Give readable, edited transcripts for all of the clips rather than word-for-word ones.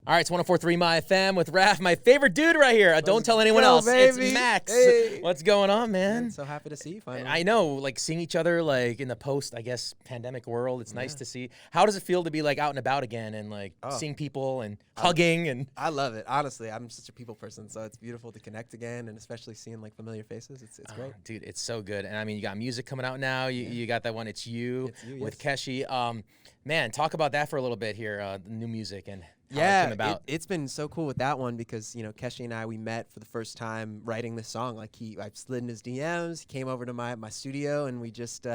All right, it's 104.3 MYfm with Raph, my favorite dude right here. Don't tell anyone else. Baby. It's Max. Hey. What's going on, man? So happy to see you finally. I know, like seeing each other like in the post, I guess, pandemic world. It's nice to see. How does it feel to be like out and about again and like seeing people and hugging and? I love it. Honestly, I'm such a people person, so it's beautiful to connect again, and especially seeing like familiar faces. It's great, dude. It's so good. And I mean, you got music coming out now. You got that one. It's you with Keshi. Man, talk about that for a little bit here. The new music and. How it came about. It's been so cool with that one because, you know, Keshi and I, we met for the first time writing this song. Like I slid in his DMs, he came over to my studio, and we just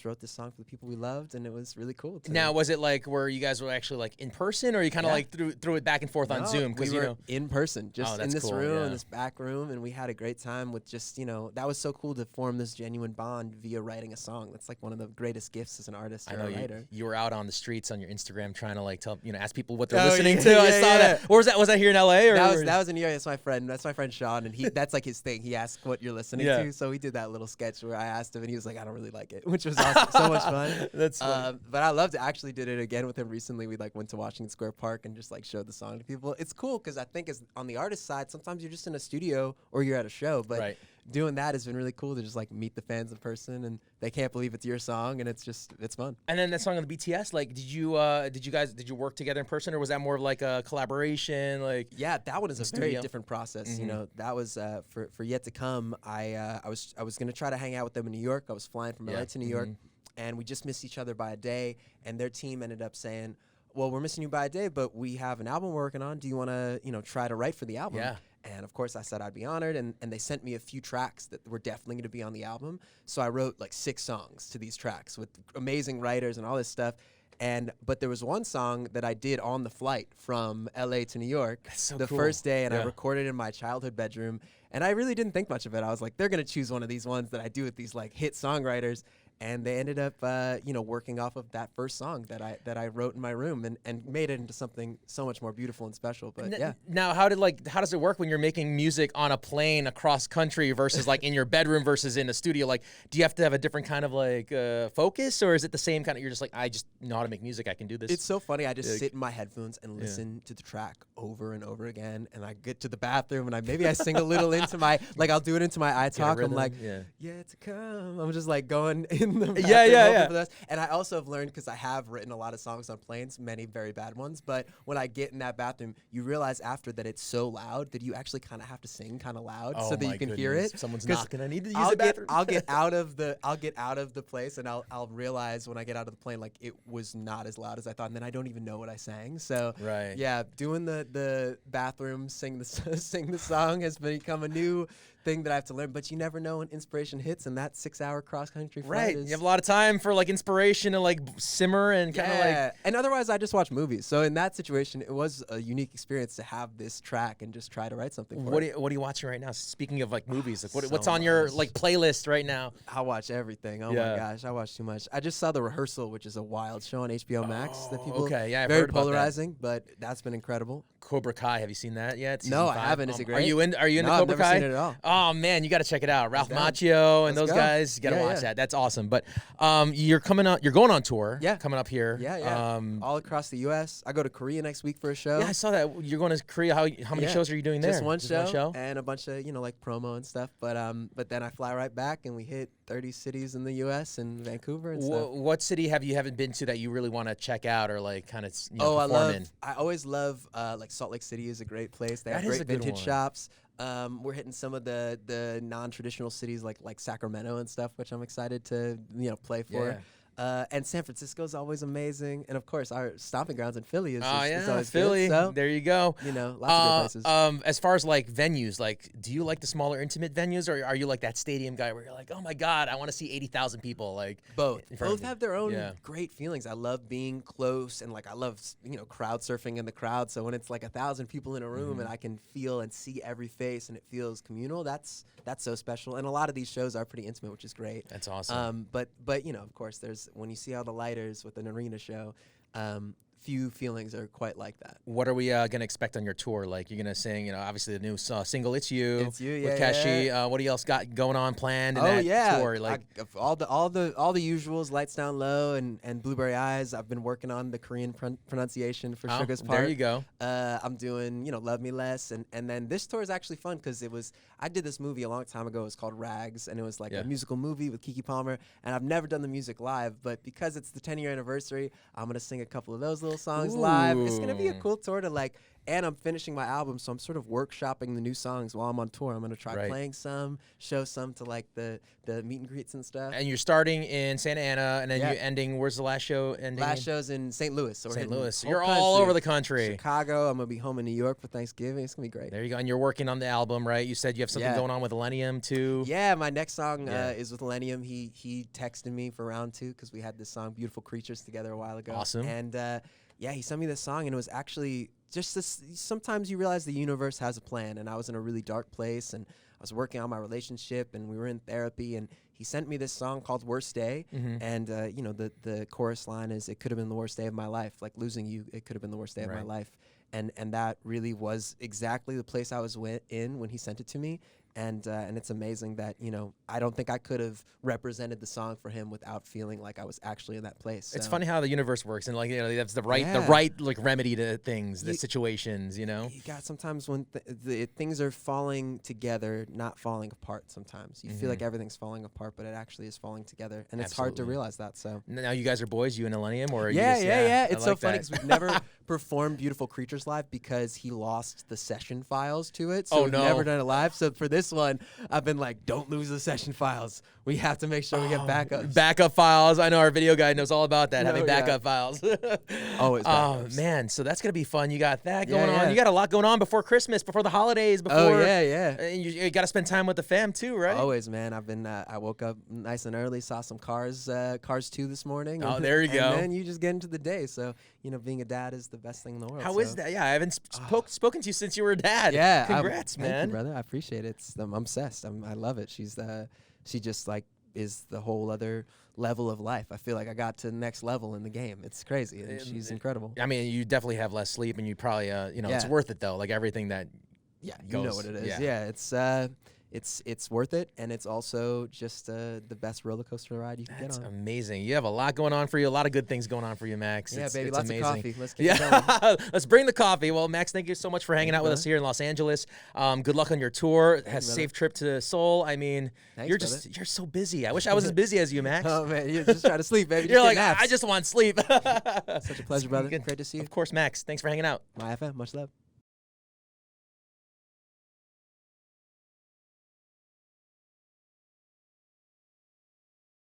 wrote this song for the people we loved, and it was really cool. Now, was it like where you guys were actually like in person, or you kind of like threw it back and forth on Zoom? Because we were in person, just in this room, in this back room, and we had a great time with just, you know, that was so cool to form this genuine bond via writing a song. That's like one of the greatest gifts as an artist or a writer. You were out on the streets on your Instagram trying to like ask people what they're listening to. I saw that. Where was that? Was that here in LA? Or that was in New York. That's my friend Sean, and that's like his thing. He asked what you're listening to, so we did that little sketch where I asked him, and he was like, I don't really like it, which was awesome. So much fun. That's funny. But I loved it. I actually did it again with him recently. We like went to Washington Square Park and just like showed the song to people. It's cool because I think as on the artist side, sometimes you're just in a studio or you're at a show, but doing that has been really cool to just like meet the fans in person, and they can't believe it's your song, and it's fun. And then that song on the BTS, like, did you work together in person, or was that more of like a collaboration? Like, yeah, that one is a very different process. You know, that was for Yet to Come. I was gonna try to hang out with them in New York. I was flying from LA to New York, and we just missed each other by a day. And their team ended up saying, "Well, we're missing you by a day, but we have an album we're working on. Do you want to, try to write for the album?" Yeah. And of course I said I'd be honored, and they sent me a few tracks that were definitely going to be on the album. So I wrote like 6 songs to these tracks with amazing writers and all this stuff. But there was one song that I did on the flight from LA to New York the first day, and I recorded in my childhood bedroom. And I really didn't think much of it. I was like, they're going to choose one of these ones that I do with these like hit songwriters. And they ended up, working off of that first song that I wrote in my room and made it into something so much more beautiful and special. But Now, how does it work when you're making music on a plane across country versus like in your bedroom versus in a studio? Like, do you have to have a different kind of like focus, or is it the same kind of? You're just like, I just know how to make music. I can do this. It's so funny. I just sit in my headphones and listen to the track over and over again, and I get to the bathroom and I sing a little into my I'll do it into my iTalk. I'm like, yet to come. I'm just like going in the bathroom and I also have learned, because I have written a lot of songs on planes, many very bad ones, but when I get in that bathroom, you realize after that it's so loud that you actually kind of have to sing kind of loud so that you can hear it. Someone's knocking. I need to use the bathroom. I'll get out of the place, and I'll realize when I get out of the plane, like, it was not as loud as I thought, and then I don't even know what I sang. So doing the bathroom sing the song has become a new thing that I have to learn. But you never know when inspiration hits, and that 6-hour cross-country flight you have a lot of time for like inspiration to like simmer and kind of like. And otherwise I just watch movies, so in that situation it was a unique experience to have this track and just try to write something for it. What are you watching right now, speaking of like movies? Like what's on your like playlist right now? I watch everything. Oh my gosh, I watch too much. I just saw The Rehearsal, which is a wild show on HBO Max that people I've very heard about polarizing, but that's been incredible. Cobra Kai, have you seen that yet? No, I haven't. Is it great? Are you into Cobra Kai? I've never seen it at all. Oh man, you got to check it out. Ralph Macchio and those guys, you got to watch that. That's awesome. But you're going on tour. Coming up here. All across the U.S. I go to Korea next week for a show. Yeah, I saw that. You're going to Korea. How many shows are you doing there? Just one show and a bunch of like promo and stuff. But then I fly right back, and we hit 30 cities in the U.S. and Vancouver and stuff. What city haven't been to that you really want to check out or like kind of perform in? I always love like Salt Lake City is a great place. They have great vintage shops. We're hitting some of the non-traditional cities like Sacramento and stuff, which I'm excited to play for. And San Francisco is always amazing, and of course our stomping grounds in Philly is always Philly. Good, so, there you go. Lots of good places. As far as like venues, like, do you like the smaller, intimate venues, or are you like that stadium guy where you're like, oh my god, I want to see 80,000 people? Like both have their own great feelings. I love being close, and like I love crowd surfing in the crowd. So when it's like 1,000 people in a room and I can feel and see every face and it feels communal, that's so special. And a lot of these shows are pretty intimate, which is great. That's awesome. But of course, there's when you see all the lighters with an arena show, few feelings are quite like that. What are we gonna expect on your tour? Like, you're gonna sing, you know, obviously the new single "It's You" It's You, with yeah, Keshi. yeah. What do you else got going on planned in Oh that yeah, tour? Like, all the usuals, Lights Down Low and Blueberry Eyes. I've been working on the Korean pronunciation for Sugar's part. there you go. I'm doing, Love Me Less, and then this tour is actually fun because I did this movie a long time ago. It was called Rags, and it was like a musical movie with Keke Palmer. And I've never done the music live, but because it's the 10-year anniversary, I'm gonna sing a couple of those little songs live. It's gonna be a cool tour to like. And I'm finishing my album, so I'm sort of workshopping the new songs while I'm on tour. I'm gonna try playing some, show some to like the meet and greets and stuff. And you're starting in Santa Ana, and then you're ending. Where's the last show ending? Last show's in St. Louis. So St. Louis. So you're all over the country. Chicago. I'm gonna be home in New York for Thanksgiving. It's gonna be great. There you go. And you're working on the album, right? You said you have something going on with Millennium too. Yeah, my next song is with Millennium. He texted me for round 2 because we had this song "Beautiful Creatures" together a while ago. Awesome. And he sent me this song, and it was actually just this. Sometimes you realize the universe has a plan, and I was in a really dark place, and I was working on my relationship, and we were in therapy, and he sent me this song called "Worst Day," and the chorus line is, "It could have been the worst day of my life, like losing you. It could have been the worst day of my life," and that really was exactly the place I was in when he sent it to me. And it's amazing that, I don't think I could have represented the song for him without feeling like I was actually in that place. So. It's funny how the universe works, and like, that's the right like remedy to things, the situations, You got sometimes when things are falling together, not falling apart. Sometimes you feel like everything's falling apart, but it actually is falling together, and it's hard to realize that. So now you guys are boys, you and Millennium, or yeah. It's so funny because we've never performed "Beautiful Creatures" live because he lost the session files to it. So we've never done it live. So for this one, I've been like, don't lose the session files. We have to make sure we get backups. Backup files. I know our video guy knows all about that, having backup files. Always backups. Oh, man. So that's going to be fun. You got that going on. You got a lot going on before Christmas, before the holidays. And you got to spend time with the fam too, right? Always, man. I've been, I woke up nice and early, saw some Cars 2 this morning. Oh, there you go. And then you just get into the day. So, being a dad is the best thing in the world. How is that? Yeah, I haven't spoken to you since you were a dad. Yeah. Congrats, man. Thank you, brother. I appreciate it. I'm obsessed. I love it. She just like is the whole other level of life. I feel like I got to the next level in the game. It's crazy, and she's incredible. I mean, you definitely have less sleep, and you probably, it's worth it though. Like everything that. Yeah, you know what it is. Yeah, it's worth it, and it's also just the best roller coaster ride you can get on. That's amazing. You have a lot going on for you, a lot of good things going on for you, Max. Yeah, it's lots amazing. of coffee. Let's keep it going. Let's bring the coffee. Well, Max, thank you so much for hanging out with us here in Los Angeles. Good luck on your tour. Have a safe trip to Seoul. I mean, Thanks, you're so busy. I wish I was as busy as you, Max. Oh man, you're just trying to sleep, baby. You're like, I just want sleep. Such a pleasure, brother. Great to see you. Of course, Max. Thanks for hanging out. MyFM, much love.